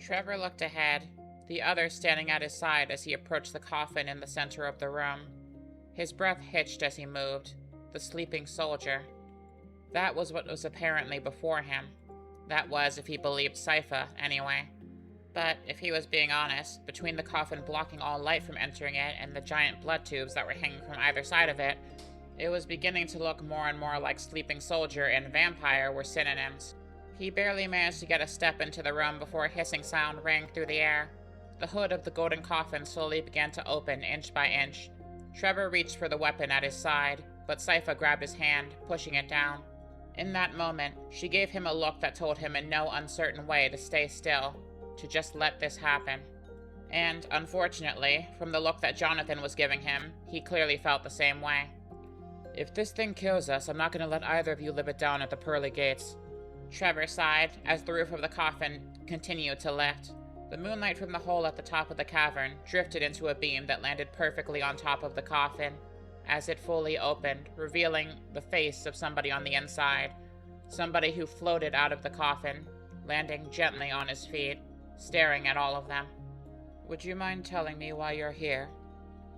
Trevor looked ahead, the other standing at his side as he approached the coffin in the center of the room. His breath hitched as he moved. The sleeping soldier. That was what was apparently before him. That was, if he believed Sypha, anyway. But if he was being honest, between the coffin blocking all light from entering it and the giant blood tubes that were hanging from either side of it, it was beginning to look more and more like sleeping soldier and vampire were synonyms. He barely managed to get a step into the room before a hissing sound rang through the air. The hood of the golden coffin slowly began to open inch by inch. Trevor reached for the weapon at his side, but Sypha grabbed his hand, pushing it down. In that moment, she gave him a look that told him in no uncertain way to stay still, to just let this happen. And, unfortunately, from the look that Jonathan was giving him, he clearly felt the same way. "If this thing kills us, I'm not going to let either of you live it down at the pearly gates." Trevor sighed as the roof of the coffin continued to lift. The moonlight from the hole at the top of the cavern drifted into a beam that landed perfectly on top of the coffin, as it fully opened, revealing the face of somebody on the inside. Somebody who floated out of the coffin, landing gently on his feet, staring at all of them. "Would you mind telling me why you're here?"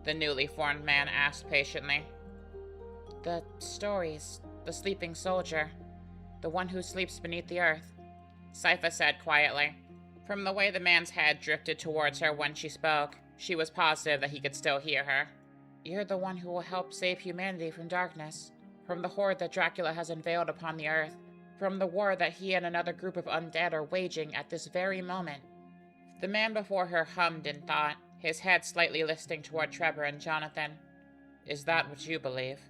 the newly formed man asked patiently. "The stories, the sleeping soldier, the one who sleeps beneath the earth," Sypha said quietly. From the way the man's head drifted towards her when she spoke, she was positive that he could still hear her. "You're the one who will help save humanity from darkness, from the horde that Dracula has unveiled upon the earth, from the war that he and another group of undead are waging at this very moment." The man before her hummed in thought, his head slightly listing toward Trevor and Jonathan. "Is that what you believe?"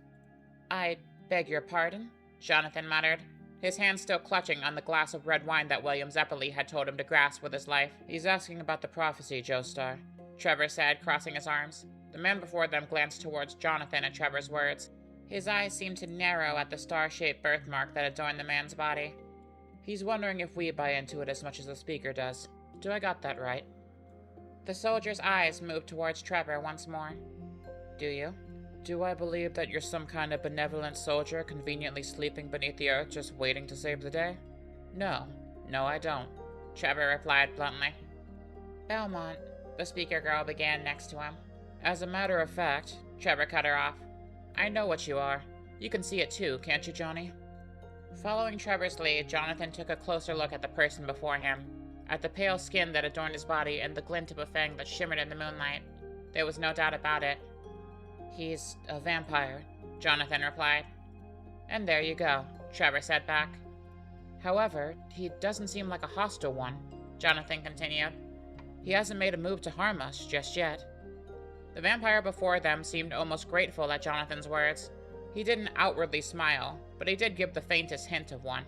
"I beg your pardon?" Jonathan muttered, his hand still clutching on the glass of red wine that William Zeppeli had told him to grasp with his life. "He's asking about the prophecy, Joestar," Trevor said, crossing his arms. The man before them glanced towards Jonathan at Trevor's words. His eyes seemed to narrow at the star-shaped birthmark that adorned the man's body. "He's wondering if we buy into it as much as the speaker does. Do I got that right?" The soldier's eyes moved towards Trevor once more. "Do you?" "Do I believe that you're some kind of benevolent soldier conveniently sleeping beneath the earth just waiting to save the day? No. No, I don't," Trevor replied bluntly. "Belmont," the speaker girl began next to him. "As a matter of fact," Trevor cut her off, "I know what you are. You can see it too, can't you, Johnny?" Following Trevor's lead, Jonathan took a closer look at the person before him, at the pale skin that adorned his body and the glint of a fang that shimmered in the moonlight. There was no doubt about it. "He's a vampire," Jonathan replied. "And there you go," Trevor said back. "However, he doesn't seem like a hostile one," Jonathan continued. "He hasn't made a move to harm us just yet." The vampire before them seemed almost grateful at Jonathan's words. He didn't outwardly smile, but he did give the faintest hint of one.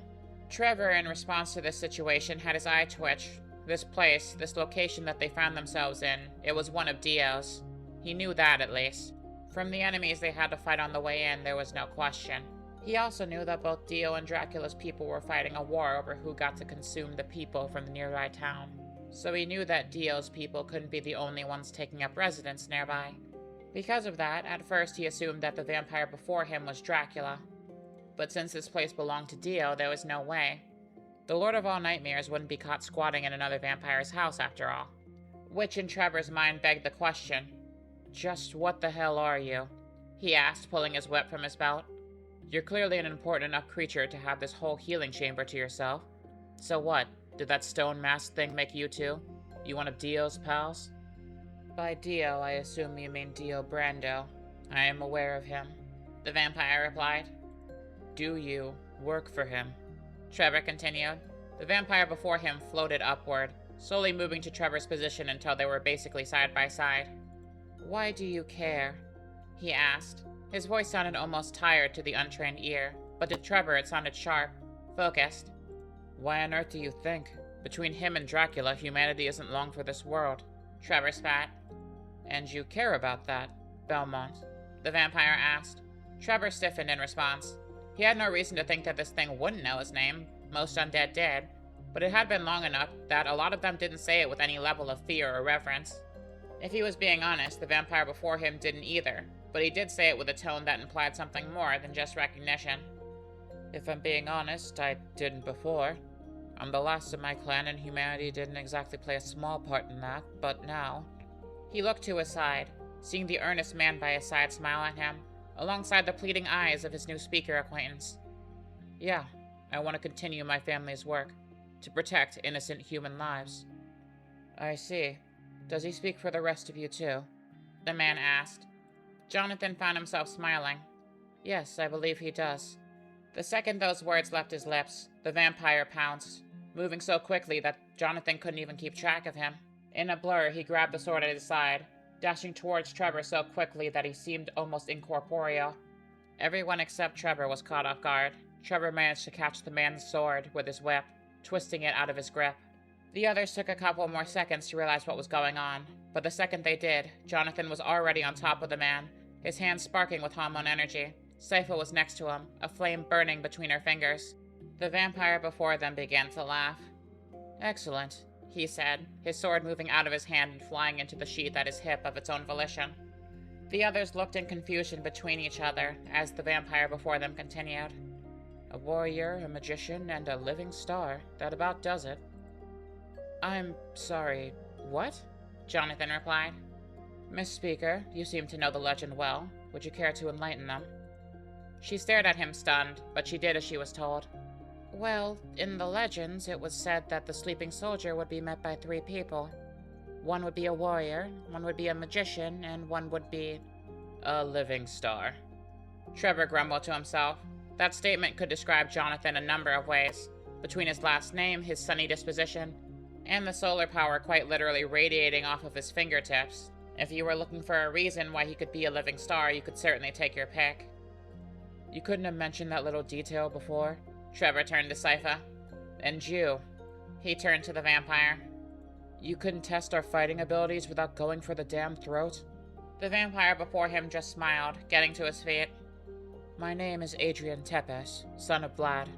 Trevor, in response to this situation, had his eye twitch. This place, this location that they found themselves in, it was one of Dio's. He knew that, at least. From the enemies they had to fight on the way in, there was no question. He also knew that both Dio and Dracula's people were fighting a war over who got to consume the people from the nearby town. So he knew that Dio's people couldn't be the only ones taking up residence nearby. Because of that, at first he assumed that the vampire before him was Dracula. But since this place belonged to Dio, there was no way. The Lord of all Nightmares wouldn't be caught squatting in another vampire's house after all. Which in Trevor's mind begged the question, "Just what the hell are you?" he asked, pulling his whip from his belt. "You're clearly an important enough creature to have this whole healing chamber to yourself. So what, did that stone mask thing make you too? You one of Dio's pals?" "By Dio, I assume you mean Dio Brando. I am aware of him," the vampire replied. "Do you work for him?" Trevor continued. The vampire before him floated upward, slowly moving to Trevor's position until they were basically side by side. "Why do you care?" he asked. His voice sounded almost tired to the untrained ear, but to Trevor it sounded sharp, focused. "Why on earth do you think? Between him and Dracula, humanity isn't long for this world," Trevor spat. "And you care about that, Belmont?" the vampire asked. Trevor stiffened in response. He had no reason to think that this thing wouldn't know his name. Most undead did, but it had been long enough that a lot of them didn't say it with any level of fear or reverence. If he was being honest, the vampire before him didn't either, but he did say it with a tone that implied something more than just recognition. "If I'm being honest, I didn't before. I'm the last of my clan, and humanity didn't exactly play a small part in that, but now... He looked to his side, seeing the earnest man by his side smile at him, alongside the pleading eyes of his new speaker acquaintance. Yeah, I want to continue my family's work, to protect innocent human lives. I see. Does he speak for the rest of you too? The man asked. Jonathan found himself smiling. Yes, I believe he does. The second those words left his lips, the vampire pounced, moving so quickly that Jonathan couldn't even keep track of him. In a blur, he grabbed the sword at his side, dashing towards Trevor so quickly that he seemed almost incorporeal. Everyone except Trevor was caught off guard. Trevor managed to catch the man's sword with his whip, twisting it out of his grip. The others took a couple more seconds to realize what was going on, but the second they did, Jonathan was already on top of the man, his hands sparking with hormone energy. Sypha was next to him, a flame burning between her fingers. The vampire before them began to laugh. Excellent, he said, his sword moving out of his hand and flying into the sheath at his hip of its own volition. The others looked in confusion between each other as the vampire before them continued. A warrior, a magician, and a living star. That about does it. I'm sorry, what? Jonathan replied. Miss Speaker, you seem to know the legend well. Would you care to enlighten them? She stared at him stunned, but she did as she was told. Well, in the legends, it was said that the sleeping soldier would be met by 3 people. One would be a warrior, one would be a magician, and one would be... a living star. Trevor grumbled to himself. That statement could describe Jonathan a number of ways, between his last name, his sunny disposition, and the solar power quite literally radiating off of his fingertips. If you were looking for a reason why he could be a living star, you could certainly take your pick. You couldn't have mentioned that little detail before? Trevor turned to Sypha. And you. He turned to the vampire. You couldn't test our fighting abilities without going for the damn throat? The vampire before him just smiled, getting to his feet. My name is Adrian Tepes, son of Vlad.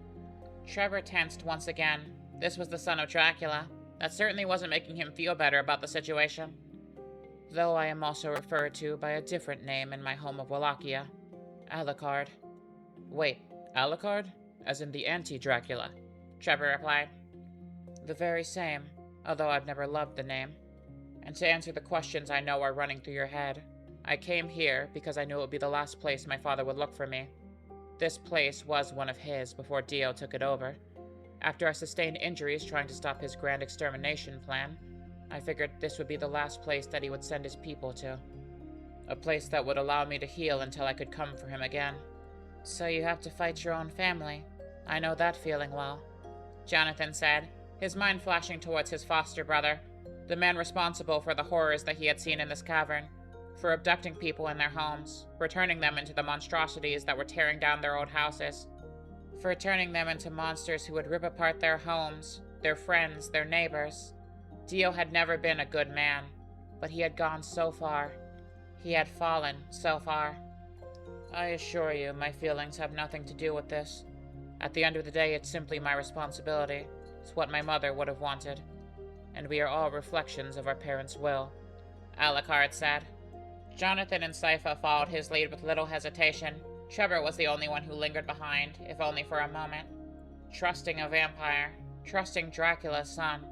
Trevor tensed once again. This was the son of Dracula. That certainly wasn't making him feel better about the situation. Though I am also referred to by a different name in my home of Wallachia. Alucard. Wait, Alucard? As in the anti-Dracula? Trevor replied. The very same, although I've never loved the name. And to answer the questions I know are running through your head, I came here because I knew it would be the last place my father would look for me. This place was one of his before Dio took it over. After I sustained injuries trying to stop his grand extermination plan, I figured this would be the last place that he would send his people to. A place that would allow me to heal until I could come for him again. So you have to fight your own family. I know that feeling well, Jonathan said, his mind flashing towards his foster brother, the man responsible for the horrors that he had seen in this cavern, for abducting people in their homes, for turning them into the monstrosities that were tearing down their old houses, for turning them into monsters who would rip apart their homes, their friends, their neighbors. Dio had never been a good man, but he had gone so far. He had fallen so far. I assure you, my feelings have nothing to do with this. At the end of the day, it's simply my responsibility. It's what my mother would have wanted. And we are all reflections of our parents' will, Alucard said. Jonathan and Sypha followed his lead with little hesitation. Trevor was the only one who lingered behind, if only for a moment. Trusting a vampire, trusting Dracula's son.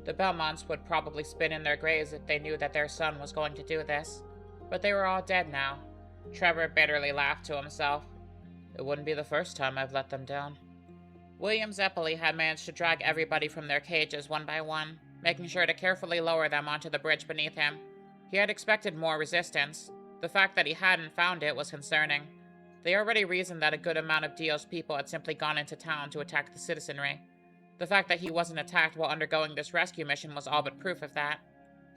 The Belmonts would probably spin in their graves if they knew that their son was going to do this. But they were all dead now. Trevor bitterly laughed to himself. It wouldn't be the first time I've let them down. William Zeppeli had managed to drag everybody from their cages one by one, making sure to carefully lower them onto the bridge beneath him. He had expected more resistance. The fact that he hadn't found it was concerning. They already reasoned that a good amount of Dio's people had simply gone into town to attack the citizenry. The fact that he wasn't attacked while undergoing this rescue mission was all but proof of that.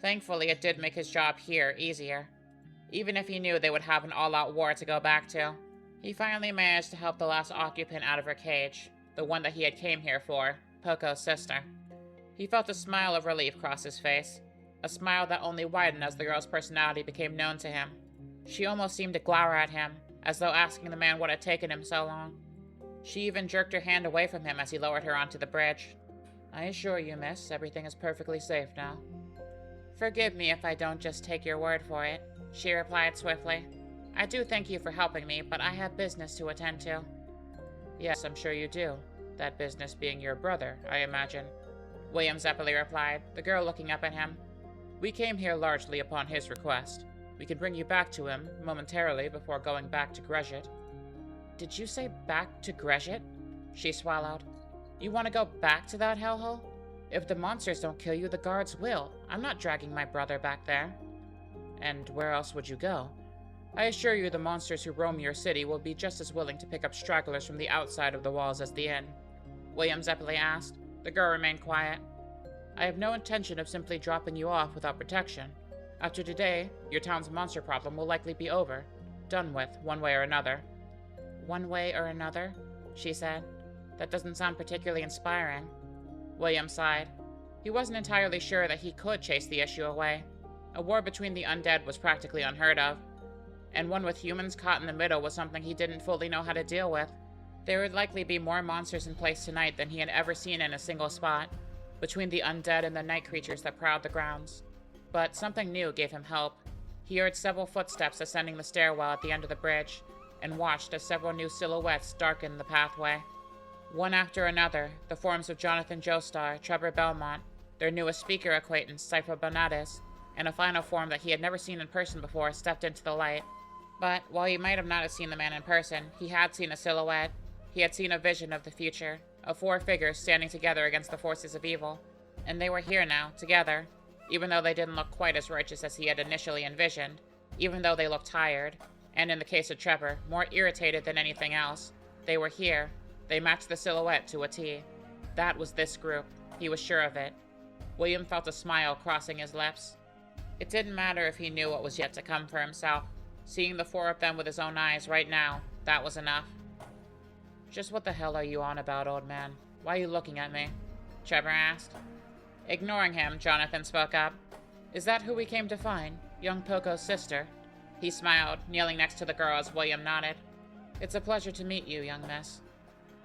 Thankfully, it did make his job here easier. Even if he knew they would have an all-out war to go back to. He finally managed to help the last occupant out of her cage, the one that he had came here for, Poco's sister. He felt a smile of relief cross his face, a smile that only widened as the girl's personality became known to him. She almost seemed to glower at him, as though asking the man what had taken him so long. She even jerked her hand away from him as he lowered her onto the bridge. I assure you, miss, everything is perfectly safe now. Forgive me if I don't just take your word for it, she replied swiftly. I do thank you for helping me, but I have business to attend to. Yes, I'm sure you do. That business being your brother, I imagine. William Zeppeli replied, the girl looking up at him. We came here largely upon his request. We can bring you back to him, momentarily, before going back to Greshit. Did you say back to Greshit? She swallowed. You want to go back to that hellhole? If the monsters don't kill you, the guards will. I'm not dragging my brother back there. And where else would you go? I assure you the monsters who roam your city will be just as willing to pick up stragglers from the outside of the walls as the inn. William Zeppeli asked. The girl remained quiet. I have no intention of simply dropping you off without protection. After today, your town's monster problem will likely be over. Done with, one way or another. One way or another? She said. That doesn't sound particularly inspiring. William sighed. He wasn't entirely sure that he could chase the issue away. A war between the undead was practically unheard of, and one with humans caught in the middle was something he didn't fully know how to deal with. There would likely be more monsters in place tonight than he had ever seen in a single spot, between the undead and the night creatures that prowled the grounds. But something new gave him hope. He heard several footsteps ascending the stairwell at the end of the bridge, and watched as several new silhouettes darkened the pathway. One after another, the forms of Jonathan Joestar, Trevor Belmont, their newest speaker acquaintance, Cypher Bonatis, and a final form that he had never seen in person before stepped into the light. But while he might have not have seen the man in person, he had seen a silhouette. He had seen a vision of the future, of 4 figures standing together against the forces of evil. And they were here now, together, even though they didn't look quite as righteous as he had initially envisioned, even though they looked tired, and in the case of Trevor, more irritated than anything else. They were here. They matched the silhouette to a T. That was this group. He was sure of it. William felt a smile crossing his lips. It didn't matter if he knew what was yet to come for himself. Seeing the 4 of them with his own eyes right now, that was enough. Just what the hell are you on about, old man? Why are you looking at me? Trevor asked. Ignoring him, Jonathan spoke up. Is that who we came to find? Young Poco's sister? He smiled, kneeling next to the girl as William nodded. It's a pleasure to meet you, young miss.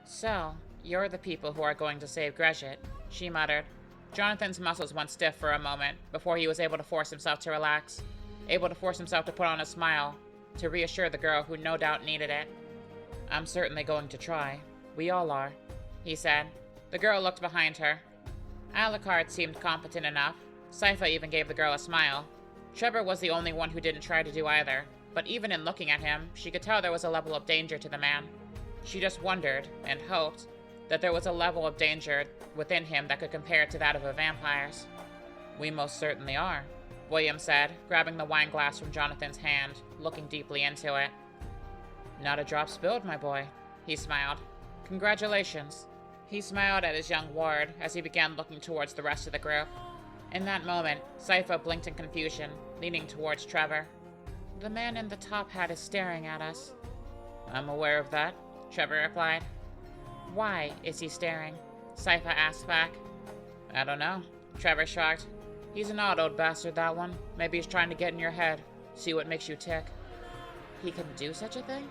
So, you're the people who are going to save Greshit, she muttered. Jonathan's muscles went stiff for a moment before he was able to force himself to relax, able to force himself to put on a smile, to reassure the girl who no doubt needed it. I'm certainly going to try. We all are, he said. The girl looked behind her. Alucard seemed competent enough. Sypha even gave the girl a smile. Trevor was the only one who didn't try to do either, but even in looking at him, she could tell there was a level of danger to the man. She just wondered, and hoped, that there was a level of danger within him that could compare to that of a vampire's. We most certainly are, William said, grabbing the wine glass from Jonathan's hand, looking deeply into it. Not a drop spilled, my boy, he smiled. Congratulations. He smiled at his young ward as he began looking towards the rest of the group. In that moment, Sypha blinked in confusion, leaning towards Trevor. The man in the top hat is staring at us. I'm aware of that, Trevor replied. Why is he staring? Sypha asked back. I don't know, Trevor shrugged. He's an odd old bastard, that one. Maybe he's trying to get in your head, see what makes you tick. He can do such a thing?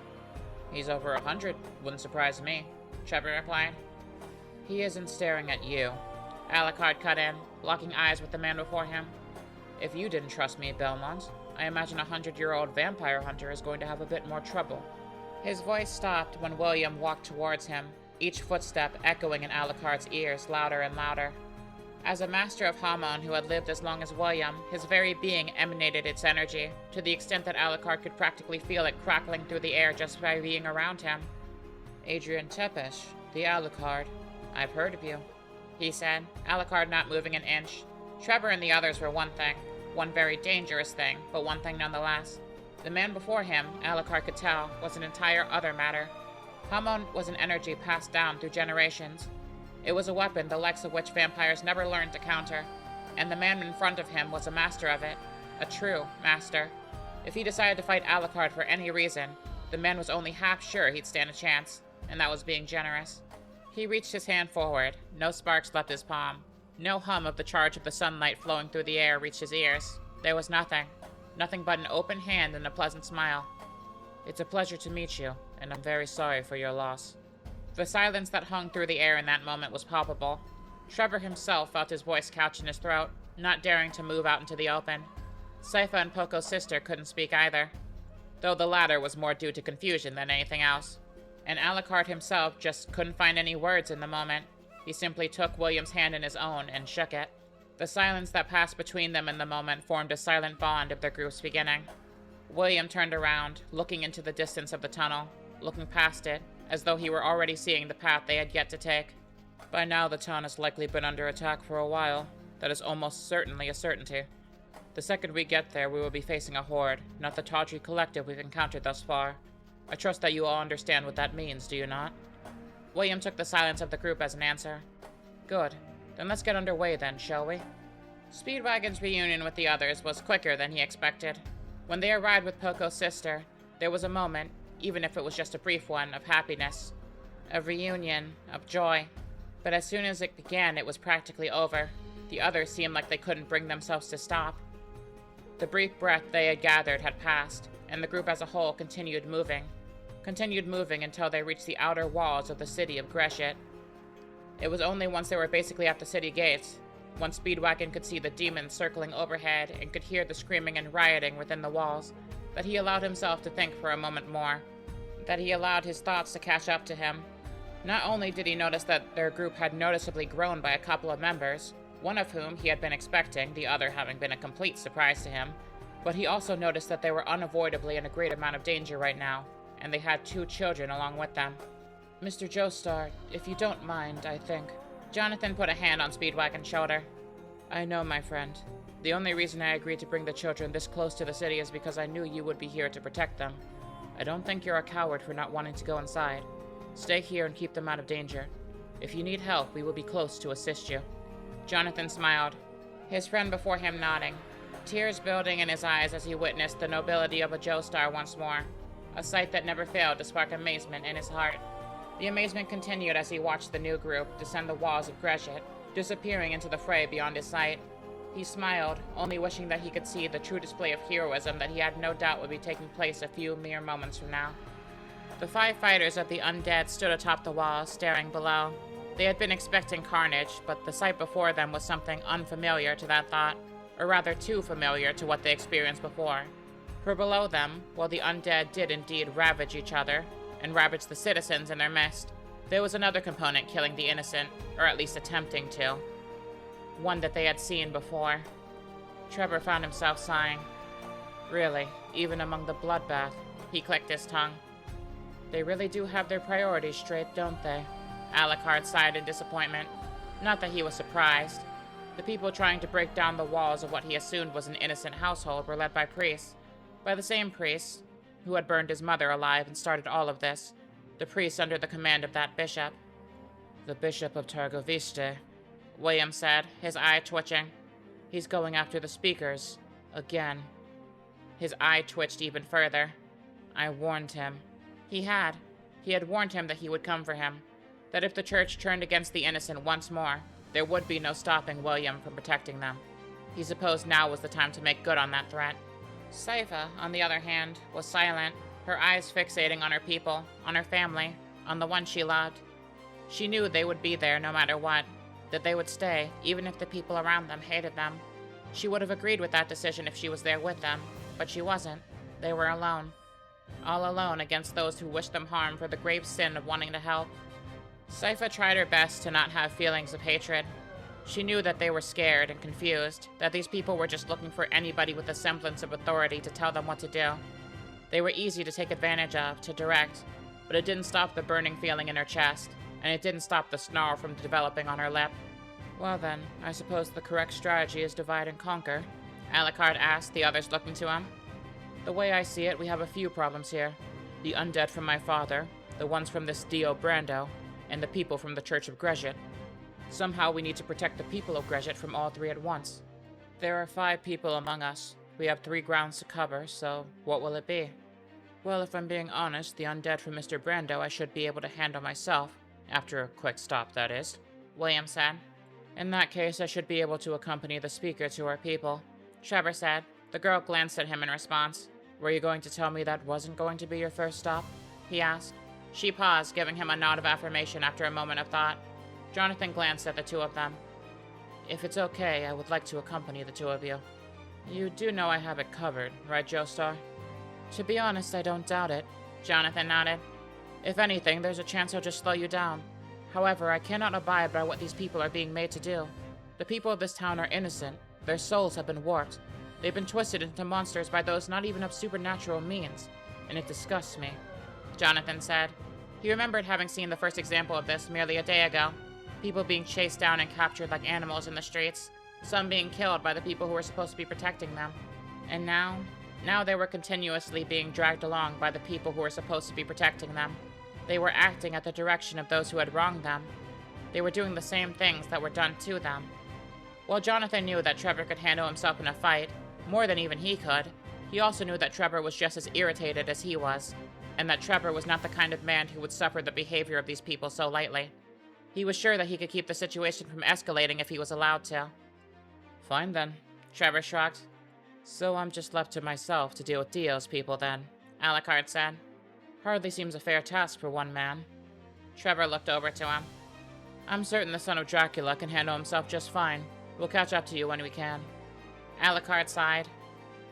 He's over 100, wouldn't surprise me, Trevor replied. He isn't staring at you. Alucard cut in, locking eyes with the man before him. If you didn't trust me, Belmont, I imagine a 100-year-old vampire hunter is going to have a bit more trouble. His voice stopped when William walked towards him, each footstep echoing in Alucard's ears louder and louder. As a master of Hamon who had lived as long as William, his very being emanated its energy, to the extent that Alucard could practically feel it crackling through the air just by being around him. Adrian Tepesh, the Alucard. I've heard of you, he said, Alucard not moving an inch. Trevor and the others were one thing, one very dangerous thing, but one thing nonetheless. The man before him, Alucard could tell, was an entire other matter. Hamon was an energy passed down through generations. It was a weapon the likes of which vampires never learned to counter, and the man in front of him was a master of it, a true master. If he decided to fight Alucard for any reason, the man was only half sure he'd stand a chance, and that was being generous. He reached his hand forward. No sparks left his palm. No hum of the charge of the sunlight flowing through the air reached his ears. There was nothing. Nothing but an open hand and a pleasant smile. It's a pleasure to meet you, and I'm very sorry for your loss. The silence that hung through the air in that moment was palpable. Trevor himself felt his voice couch in his throat, not daring to move out into the open. Sypha and Poco's sister couldn't speak either, though the latter was more due to confusion than anything else. and Alucard himself just couldn't find any words in the moment. He simply took William's hand in his own and shook it. The silence that passed between them in the moment formed a silent bond of their group's beginning. William turned around, looking into the distance of the tunnel, looking past it, as though he were already seeing the path they had yet to take. By now the town has likely been under attack for a while. That is almost certainly a certainty. The second we get there, we will be facing a horde, not the tawdry collective we've encountered thus far. I trust that you all understand what that means, do you not? William took the silence of the group as an answer. Good. Then let's get underway then, shall we? Speedwagon's reunion with the others was quicker than he expected. When they arrived with Poco's sister, there was a moment, even if it was just a brief one, of happiness. Of reunion, of joy. But as soon as it began, it was practically over. The others seemed like they couldn't bring themselves to stop. The brief breath they had gathered had passed, and the group as a whole continued moving until they reached the outer walls of the city of Greshit. It was only once they were basically at the city gates, once Speedwagon could see the demons circling overhead and could hear the screaming and rioting within the walls, that he allowed himself to think for a moment more, that he allowed his thoughts to catch up to him. Not only did he notice that their group had noticeably grown by a couple of members, one of whom he had been expecting, the other having been a complete surprise to him, but he also noticed that they were unavoidably in a great amount of danger right now, and they had 2 children along with them. Mr. Joestar, if you don't mind, I think. Jonathan put a hand on Speedwagon's shoulder. I know, my friend. The only reason I agreed to bring the children this close to the city is because I knew you would be here to protect them. I don't think you're a coward for not wanting to go inside. Stay here and keep them out of danger. If you need help, we will be close to assist you. Jonathan smiled, his friend before him nodding, tears building in his eyes as he witnessed the nobility of a Joestar once more, a sight that never failed to spark amazement in his heart. The amazement continued as he watched the new group descend the walls of Greshit, disappearing into the fray beyond his sight. He smiled, only wishing that he could see the true display of heroism that he had no doubt would be taking place a few mere moments from now. The 5 fighters of the undead stood atop the wall, staring below. They had been expecting carnage, but the sight before them was something unfamiliar to that thought, or rather too familiar to what they experienced before. For below them, while the undead did indeed ravage each other, and ravage the citizens in their midst, there was another component killing the innocent, or at least attempting to. One that they had seen before. Trevor found himself sighing. Really, even among the bloodbath, he clicked his tongue. They really do have their priorities straight, don't they? Alucard sighed in disappointment. Not that he was surprised. The people trying to break down the walls of what he assumed was an innocent household were led by priests. By the same priests who had burned his mother alive and started all of this. The priest under the command of that bishop. The Bishop of Targoviste, William said, his eye twitching. He's going after the speakers. Again. His eye twitched even further. I warned him. He had. He had warned him that he would come for him. That if the church turned against the innocent once more, there would be no stopping William from protecting them. He supposed now was the time to make good on that threat. Sypha, on the other hand, was silent, her eyes fixating on her people, on her family, on the one she loved. She knew they would be there no matter what, that they would stay, even if the people around them hated them. She would have agreed with that decision if she was there with them, but she wasn't. They were alone. All alone against those who wished them harm for the grave sin of wanting to help. Sypha tried her best to not have feelings of hatred. She knew that they were scared and confused, that these people were just looking for anybody with a semblance of authority to tell them what to do. They were easy to take advantage of, to direct, but it didn't stop the burning feeling in her chest, and it didn't stop the snarl from developing on her lip. Well then, I suppose the correct strategy is divide and conquer, Alucard asked, the others looking to him. The way I see it, we have a few problems here. The undead from my father, the ones from this Dio Brando, and the people from the Church of Greshit. Somehow we need to protect the people of Greshit from all 3 at once. There are 5 people among us. We have 3 grounds to cover, so what will it be? Well, if I'm being honest, the undead from Mr. Brando I should be able to handle myself, after a quick stop, that is, William said. In that case, I should be able to accompany the speaker to our people, Trevor said. The girl glanced at him in response. Were you going to tell me that wasn't going to be your first stop? He asked. She paused, giving him a nod of affirmation after a moment of thought. Jonathan glanced at the 2 of them. If it's okay, I would like to accompany the 2 of you. You do know I have it covered, right, Joestar? To be honest, I don't doubt it. Jonathan nodded. If anything, there's a chance he'll just slow you down. However, I cannot abide by what these people are being made to do. The people of this town are innocent. Their souls have been warped. They've been twisted into monsters by those not even of supernatural means, and it disgusts me," Jonathan said. He remembered having seen the first example of this merely a day ago. People being chased down and captured like animals in the streets, some being killed by the people who were supposed to be protecting them. And now they were continuously being dragged along by the people who were supposed to be protecting them. They were acting at the direction of those who had wronged them. They were doing the same things that were done to them. While Jonathan knew that Trevor could handle himself in a fight, more than even he could, he also knew that Trevor was just as irritated as he was, and that Trevor was not the kind of man who would suffer the behavior of these people so lightly. He was sure that he could keep the situation from escalating if he was allowed to. "Fine then," Trevor shrugged. "So I'm just left to myself to deal with Dio's people then," Alucard said. "Hardly seems a fair task for one man." Trevor looked over to him. "I'm certain the son of Dracula can handle himself just fine. We'll catch up to you when we can." Alucard sighed.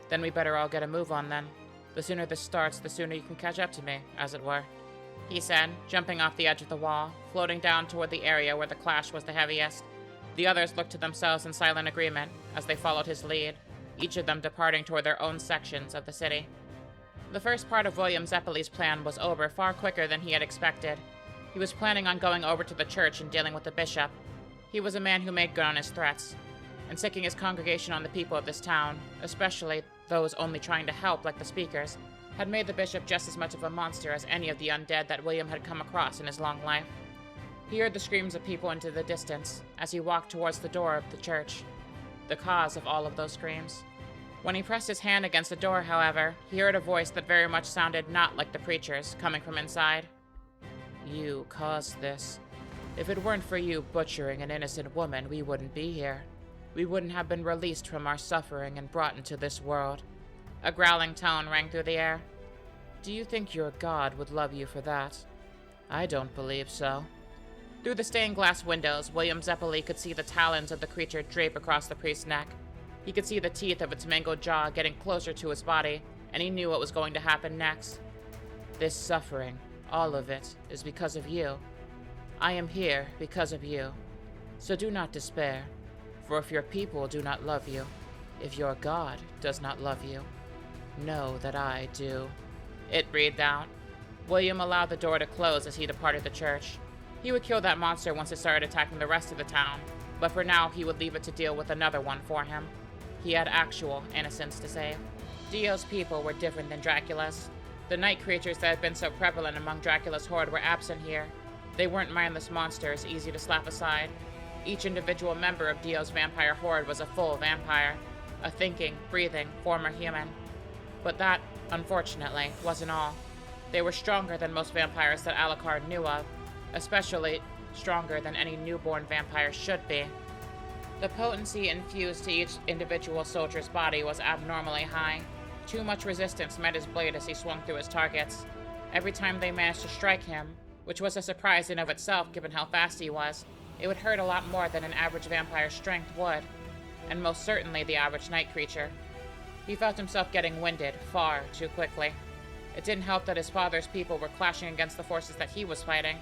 "Then we better all get a move on then. The sooner this starts, the sooner you can catch up to me, as it were," he said, jumping off the edge of the wall, floating down toward the area where the clash was the heaviest. The others looked to themselves in silent agreement as they followed his lead, each of them departing toward their own sections of the city. The first part of William Zeppeli's plan was over far quicker than he had expected. He was planning on going over to the church and dealing with the bishop. He was a man who made good on his threats, and siccing his congregation on the people of this town, especially those only trying to help like the speakers, had made the bishop just as much of a monster as any of the undead that William had come across in his long life. He heard the screams of people into the distance as he walked towards the door of the church, the cause of all of those screams. When he pressed his hand against the door, however, he heard a voice that very much sounded not like the preacher's, coming from inside. "You caused this. If it weren't for you butchering an innocent woman, we wouldn't be here. We wouldn't have been released from our suffering and brought into this world." A growling tone rang through the air. "Do you think your God would love you for that? I don't believe so." Through the stained glass windows, William Zeppeli could see the talons of the creature drape across the priest's neck. He could see the teeth of its mangled jaw getting closer to his body, and he knew what was going to happen next. "This suffering, all of it, is because of you. I am here because of you. So do not despair, for if your people do not love you, if your God does not love you, know that I do." It breathed out. William allowed the door to close as he departed the church. He would kill that monster once it started attacking the rest of the town, but for now he would leave it to deal with another one for him. He had actual innocence to save. Dio's people were different than Dracula's. The night creatures that had been so prevalent among Dracula's horde were absent here. They weren't mindless monsters easy to slap aside. Each individual member of Dio's vampire horde was a full vampire, a thinking, breathing, former human. But that, unfortunately, wasn't all. They were stronger than most vampires that Alucard knew of, especially stronger than any newborn vampire should be. The potency infused to each individual soldier's body was abnormally high. Too much resistance met his blade as he swung through his targets. Every time they managed to strike him, which was a surprise in of itself given how fast he was, it would hurt a lot more than an average vampire's strength would, and most certainly the average night creature. He felt himself getting winded far too quickly. It didn't help that his father's people were clashing against the forces that he was fighting.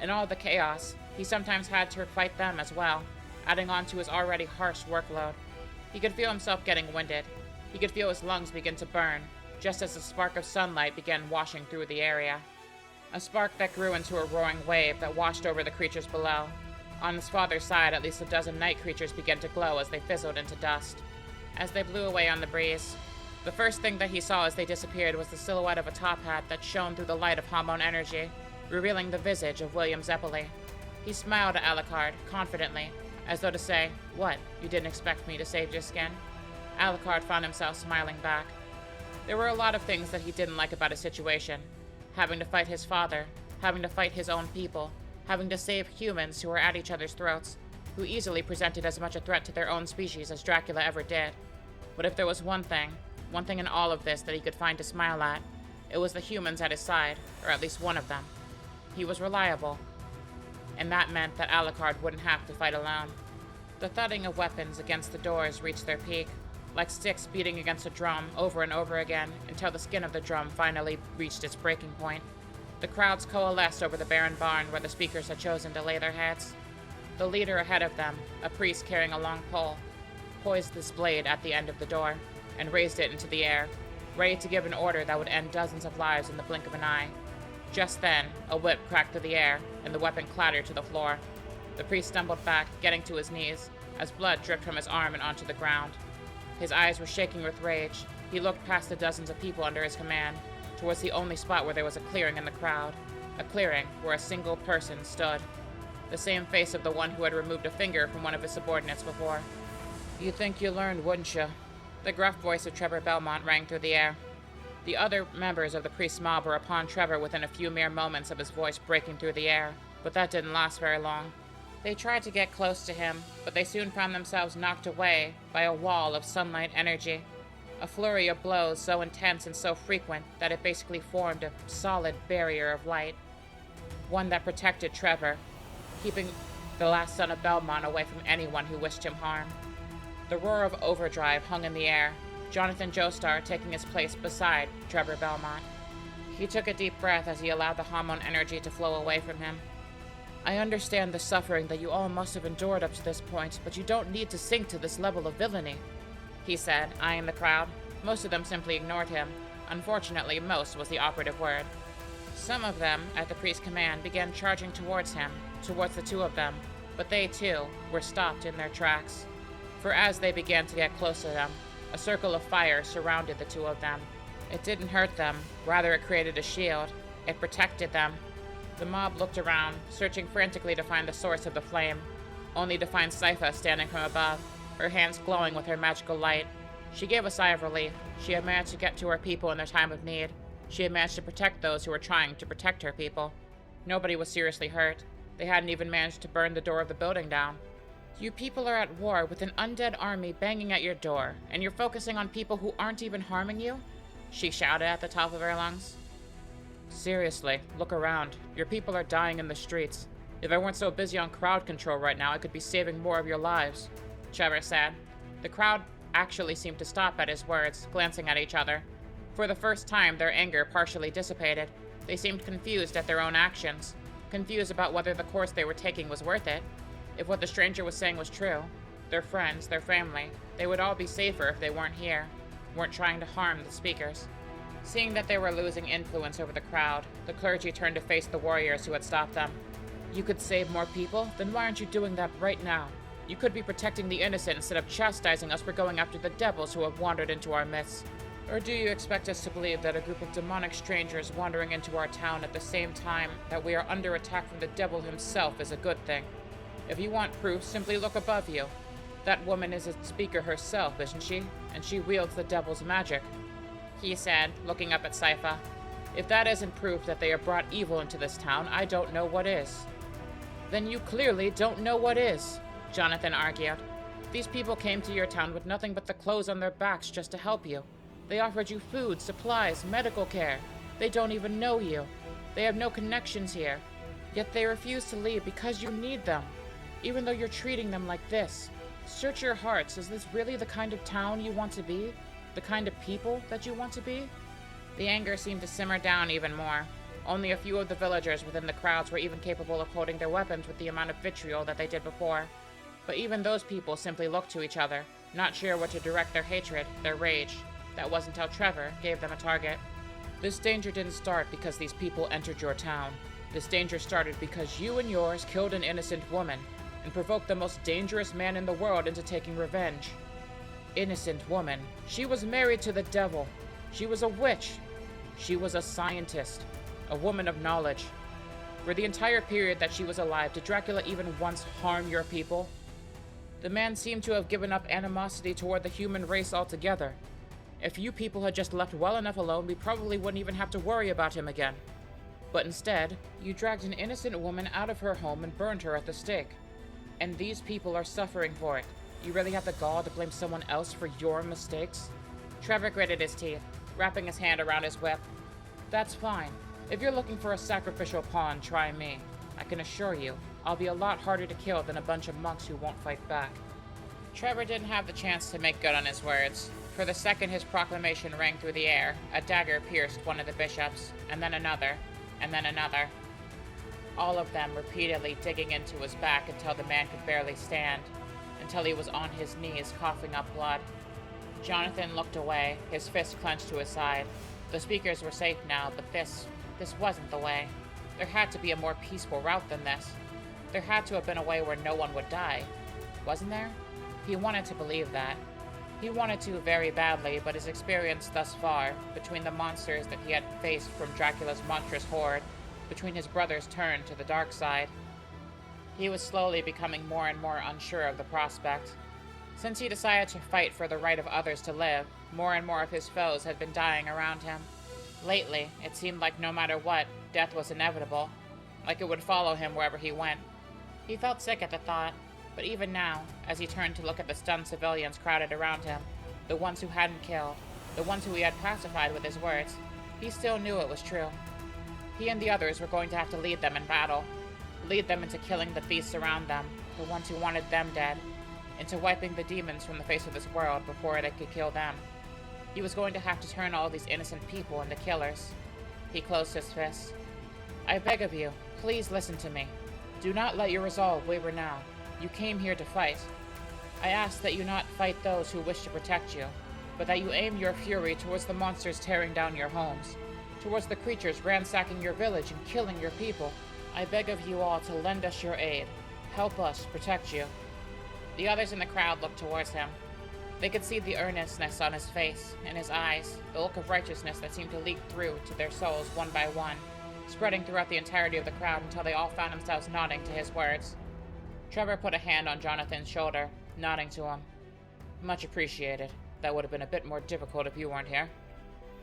In all the chaos, he sometimes had to fight them as well, adding on to his already harsh workload. He could feel himself getting winded. He could feel his lungs begin to burn, just as a spark of sunlight began washing through the area. A spark that grew into a roaring wave that washed over the creatures below. On his father's side, at least a dozen night creatures began to glow as they fizzled into dust. As they blew away on the breeze, the first thing that he saw as they disappeared was the silhouette of a top hat that shone through the light of hormone energy, revealing the visage of William Zeppeli. He smiled at Alucard, confidently, as though to say, "What, you didn't expect me to save your skin?" Alucard found himself smiling back. There were a lot of things that he didn't like about his situation. Having to fight his father, having to fight his own people, having to save humans who were at each other's throats, who easily presented as much a threat to their own species as Dracula ever did. But if there was one thing in all of this that he could find to smile at, it was the humans at his side, or at least one of them. He was reliable, and that meant that Alucard wouldn't have to fight alone. The thudding of weapons against the doors reached their peak, like sticks beating against a drum over and over again until the skin of the drum finally reached its breaking point. The crowds coalesced over the barren barn where the speakers had chosen to lay their heads. The leader ahead of them, a priest carrying a long pole, poised this blade at the end of the door and raised it into the air, ready to give an order that would end dozens of lives in the blink of an eye. Just then, a whip cracked through the air, and the weapon clattered to the floor. The priest stumbled back, getting to his knees, as blood dripped from his arm and onto the ground. His eyes were shaking with rage. He looked past the dozens of people under his command, towards the only spot where there was a clearing in the crowd, a clearing where a single person stood. The same face of the one who had removed a finger from one of his subordinates before. "You'd think you learned, wouldn't you?" The gruff voice of Trevor Belmont rang through the air. The other members of the priest's mob were upon Trevor within a few mere moments of his voice breaking through the air, but that didn't last very long. They tried to get close to him, but they soon found themselves knocked away by a wall of sunlight energy. A flurry of blows so intense and so frequent that it basically formed a solid barrier of light. One that protected Trevor, keeping the last son of Belmont away from anyone who wished him harm. The roar of overdrive hung in the air, Jonathan Joestar taking his place beside Trevor Belmont. He took a deep breath as he allowed the hormone energy to flow away from him. "I understand the suffering that you all must have endured up to this point, but you don't need to sink to this level of villainy," he said, eyeing the crowd. Most of them simply ignored him. Unfortunately, most was the operative word. Some of them, at the priest's command, began charging towards him, towards the two of them, but they, too, were stopped in their tracks. For as they began to get close to them, a circle of fire surrounded the two of them. It didn't hurt them, rather it created a shield. It protected them. The mob looked around, searching frantically to find the source of the flame, only to find Sypha standing from above, her hands glowing with her magical light. She gave a sigh of relief. She had managed to get to her people in their time of need. She had managed to protect those who were trying to protect her people. Nobody was seriously hurt. They hadn't even managed to burn the door of the building down. "You people are at war with an undead army banging at your door, and you're focusing on people who aren't even harming you?" she shouted at the top of her lungs. "Seriously, look around. Your people are dying in the streets. If I weren't so busy on crowd control right now, I could be saving more of your lives," Trevor said. The crowd actually seemed to stop at his words, glancing at each other. For the first time, their anger partially dissipated. They seemed confused at their own actions, confused about whether the course they were taking was worth it. If what the stranger was saying was true, their friends, their family, they would all be safer if they weren't here, weren't trying to harm the speakers. Seeing that they were losing influence over the crowd, the clergy turned to face the warriors who had stopped them. "You could save more people? Then why aren't you doing that right now? You could be protecting the innocent instead of chastising us for going after the devils who have wandered into our midst. Or do you expect us to believe that a group of demonic strangers wandering into our town at the same time that we are under attack from the devil himself is a good thing? If you want proof, simply look above you. That woman is a speaker herself, isn't she? And she wields the devil's magic," he said, looking up at Sypha. "If that isn't proof that they have brought evil into this town, I don't know what is." "Then you clearly don't know what is," Jonathan argued. "These people came to your town with nothing but the clothes on their backs just to help you. They offered you food, supplies, medical care. They don't even know you. They have no connections here. Yet they refuse to leave because you need them, even though you're treating them like this. Search your hearts. Is this really the kind of town you want to be? The kind of people that you want to be?" The anger seemed to simmer down even more. Only a few of the villagers within the crowds were even capable of holding their weapons with the amount of vitriol that they did before. But even those people simply looked to each other, not sure what to direct their hatred, their rage. That was until Trevor gave them a target. "This danger didn't start because these people entered your town. This danger started because you and yours killed an innocent woman and provoked the most dangerous man in the world into taking revenge. Innocent woman. She was married to the devil. She was a witch. She was a scientist, a woman of knowledge. For the entire period that she was alive, did Dracula even once harm your people? The man seemed to have given up animosity toward the human race altogether. If you people had just left well enough alone, we probably wouldn't even have to worry about him again. But instead, you dragged an innocent woman out of her home and burned her at the stake. And these people are suffering for it. You really have the gall to blame someone else for your mistakes?" Trevor gritted his teeth, wrapping his hand around his whip. "That's fine. If you're looking for a sacrificial pawn, try me. I can assure you, I'll be a lot harder to kill than a bunch of monks who won't fight back." Trevor didn't have the chance to make good on his words. For the second his proclamation rang through the air, a dagger pierced one of the bishops, and then another. and then another. All of them repeatedly digging into his back until the man could barely stand, until he was on his knees coughing up blood. Jonathan looked away, his fist clenched to his side. The speakers were safe now, but this wasn't the way. There had to be a more peaceful route than this. There had to have been a way where no one would die. Wasn't there? He wanted to believe that. He wanted to very badly, but his experience thus far, between the monsters that he had faced from Dracula's monstrous horde, between his brother's turn to the dark side, he was slowly becoming more and more unsure of the prospect. Since he decided to fight for the right of others to live, more and more of his foes had been dying around him. Lately, it seemed like no matter what, death was inevitable, like it would follow him wherever he went. He felt sick at the thought, but even now, as he turned to look at the stunned civilians crowded around him, the ones who hadn't killed, the ones who he had pacified with his words, he still knew it was true. He and the others were going to have to lead them in battle, lead them into killing the beasts around them, the ones who wanted them dead, into wiping the demons from the face of this world before they could kill them. He was going to have to turn all these innocent people into killers. He closed his fist. I beg of you, please listen to me. Do not let your resolve waver now. You came here to fight. I ask that you not fight those who wish to protect you, but that you aim your fury towards the monsters tearing down your homes, towards the creatures ransacking your village and killing your people. I beg of you all to lend us your aid. Help us protect you. The others in the crowd looked towards him. They could see the earnestness on his face, in his eyes, the look of righteousness that seemed to leak through to their souls one by one, spreading throughout the entirety of the crowd until they all found themselves nodding to his words. Trevor put a hand on Jonathan's shoulder, nodding to him. Much appreciated. That would have been a bit more difficult if you weren't here.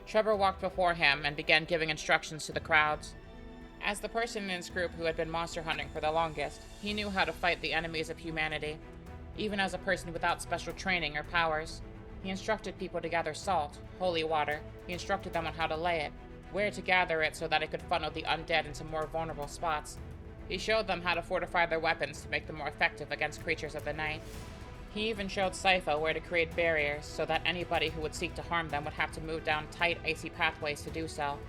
Trevor walked before him and began giving instructions to the crowds. As the person in his group who had been monster hunting for the longest, he knew how to fight the enemies of humanity. Even as a person without special training or powers, he instructed people to gather salt, holy water. He instructed them on how to lay it, where to gather it so that it could funnel the undead into more vulnerable spots. He showed them how to fortify their weapons to make them more effective against creatures of the night. He even showed Sypha where to create barriers so that anybody who would seek to harm them would have to move down tight, icy pathways to do so,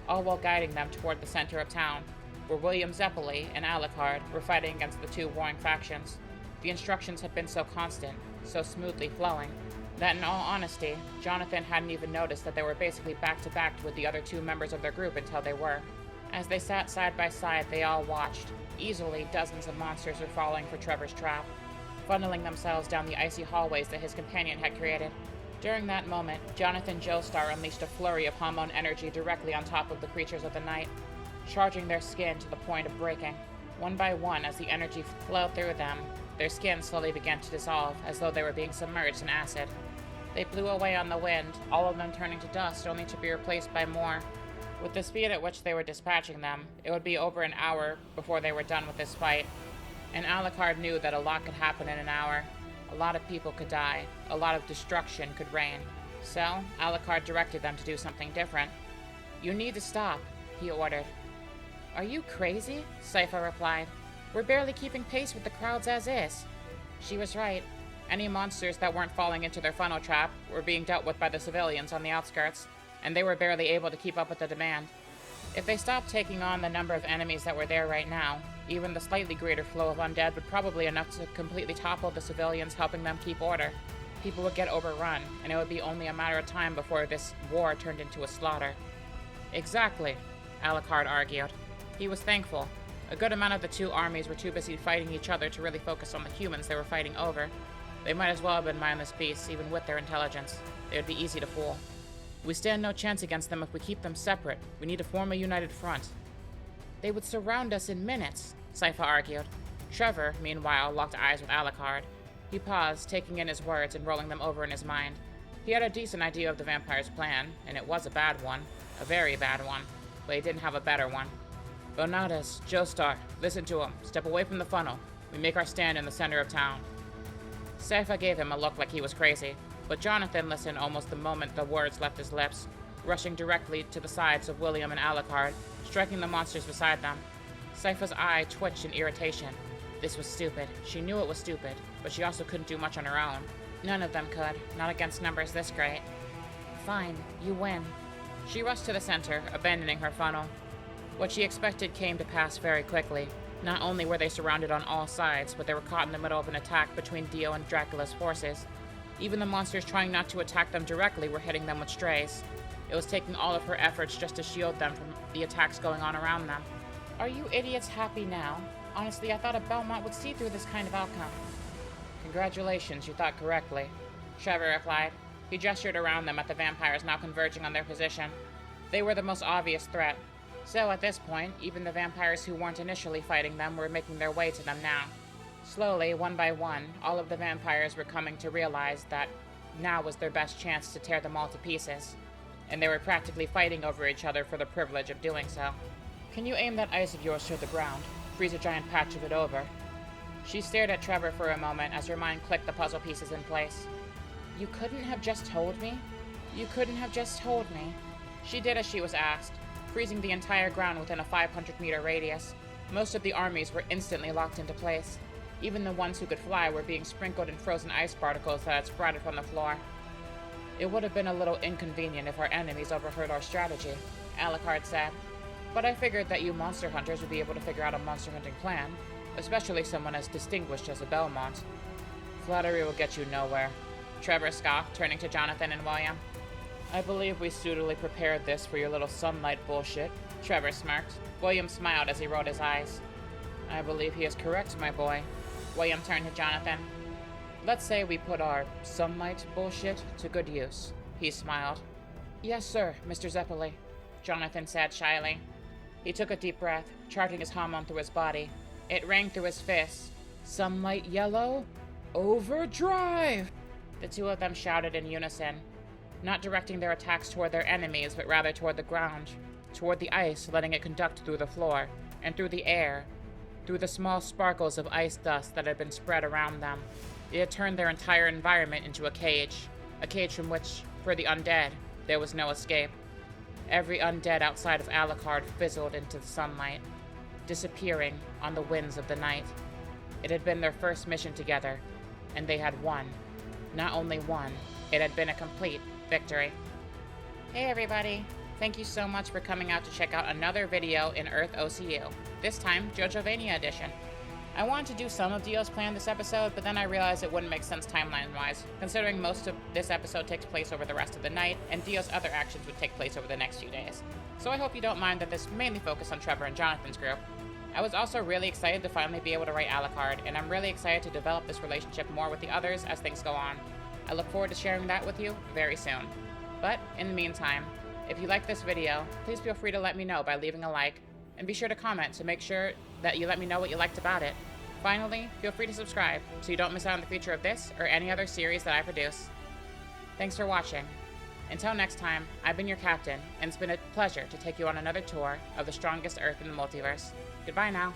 all while guiding them toward the center of town, where William Zeppeli and Alucard were fighting against the two warring factions. The instructions had been so constant, so smoothly flowing, that in all honesty, Jonathan hadn't even noticed that they were basically back-to-back with the other two members of their group until they were. As they sat side by side, they all watched. Easily, dozens of monsters were falling for Trevor's trap, funneling themselves down the icy hallways that his companion had created. During that moment, Jonathan Joestar unleashed a flurry of hormone energy directly on top of the creatures of the night, charging their skin to the point of breaking. One by one, as the energy flowed through them, their skin slowly began to dissolve, as though they were being submerged in acid. They blew away on the wind, all of them turning to dust, only to be replaced by more. With the speed at which they were dispatching them, it would be over an hour before they were done with this fight. And Alucard knew that a lot could happen in an hour. A lot of people could die. A lot of destruction could reign. So, Alucard directed them to do something different. You need to stop, he ordered. Are you crazy? Sypha replied. We're barely keeping pace with the crowds as is. She was right. Any monsters that weren't falling into their funnel trap were being dealt with by the civilians on the outskirts, and they were barely able to keep up with the demand. If they stopped taking on the number of enemies that were there right now, even the slightly greater flow of undead would probably be enough to completely topple the civilians helping them keep order. People would get overrun, and it would be only a matter of time before this war turned into a slaughter. Exactly, Alucard argued. He was thankful. A good amount of the two armies were too busy fighting each other to really focus on the humans they were fighting over. They might as well have been mindless beasts, even with their intelligence. They would be easy to fool. We stand no chance against them if we keep them separate. We need to form a united front. They would surround us in minutes, Sypha argued. Trevor, meanwhile, locked eyes with Alucard. He paused, taking in his words and rolling them over in his mind. He had a decent idea of the vampire's plan, and it was a bad one. A very bad one. But he didn't have a better one. Bonatas, Joestar, listen to him. Step away from the funnel. We make our stand in the center of town. Sypha gave him a look like he was crazy, but Jonathan listened almost the moment the words left his lips, rushing directly to the sides of William and Alucard, striking the monsters beside them. Sypha's eye twitched in irritation. This was stupid. She knew it was stupid, but she also couldn't do much on her own. None of them could, not against numbers this great. Fine, you win. She rushed to the center, abandoning her funnel. What she expected came to pass very quickly. Not only were they surrounded on all sides, but they were caught in the middle of an attack between Dio and Dracula's forces. Even the monsters trying not to attack them directly were hitting them with strays. It was taking all of her efforts just to shield them from the attacks going on around them. Are you idiots happy now? Honestly, I thought a Belmont would see through this kind of outcome. Congratulations, you thought correctly, Trevor replied. He gestured around them at the vampires now converging on their position. They were the most obvious threat. So at this point, even the vampires who weren't initially fighting them were making their way to them now. Slowly, one by one, all of the vampires were coming to realize that now was their best chance to tear them all to pieces. And they were practically fighting over each other for the privilege of doing so. Can you aim that ice of yours to the ground? Freeze a giant patch of it over. She stared at Trevor for a moment as her mind clicked the puzzle pieces in place. You couldn't have just told me? You couldn't have just told me. She did as she was asked, freezing the entire ground within a 500-meter radius. Most of the armies were instantly locked into place. Even the ones who could fly were being sprinkled in frozen ice particles that had sprouted from the floor. It would have been a little inconvenient if our enemies overheard our strategy, Alucard said. But I figured that you monster hunters would be able to figure out a monster hunting plan, especially someone as distinguished as a Belmont. Flattery will get you nowhere, Trevor scoffed, turning to Jonathan and William. I believe we suitably prepared this for your little sunlight bullshit, Trevor smirked. William smiled as he rolled his eyes. I believe he is correct, my boy. William turned to Jonathan. Let's say we put our sunlight bullshit to good use, he smiled. Yes, sir, Mr. Zeppeli, Jonathan said shyly. He took a deep breath, charging his hormone through his body. It rang through his fists. Sunlight yellow? Overdrive! The two of them shouted in unison, not directing their attacks toward their enemies, but rather toward the ground, toward the ice, letting it conduct through the floor, and through the air, through the small sparkles of ice dust that had been spread around them. It had turned their entire environment into a cage from which, for the undead, there was no escape. Every undead outside of Alucard fizzled into the sunlight, disappearing on the winds of the night. It had been their first mission together, and they had won. Not only won, it had been a complete victory. Hey everybody! Thank you so much for coming out to check out another video in Earth OCU, this time Jojovania edition. I wanted to do some of Dio's plan this episode, but then I realized it wouldn't make sense timeline-wise, considering most of this episode takes place over the rest of the night, and Dio's other actions would take place over the next few days. So I hope you don't mind that this mainly focused on Trevor and Jonathan's group. I was also really excited to finally be able to write Alucard, and I'm really excited to develop this relationship more with the others as things go on. I look forward to sharing that with you very soon. But, in the meantime, if you like this video, please feel free to let me know by leaving a like, and be sure to comment to make sure that you let me know what you liked about it. Finally, feel free to subscribe so you don't miss out on the future of this or any other series that I produce. Thanks for watching. Until next time, I've been your captain, and it's been a pleasure to take you on another tour of the strongest Earth in the multiverse. Goodbye now.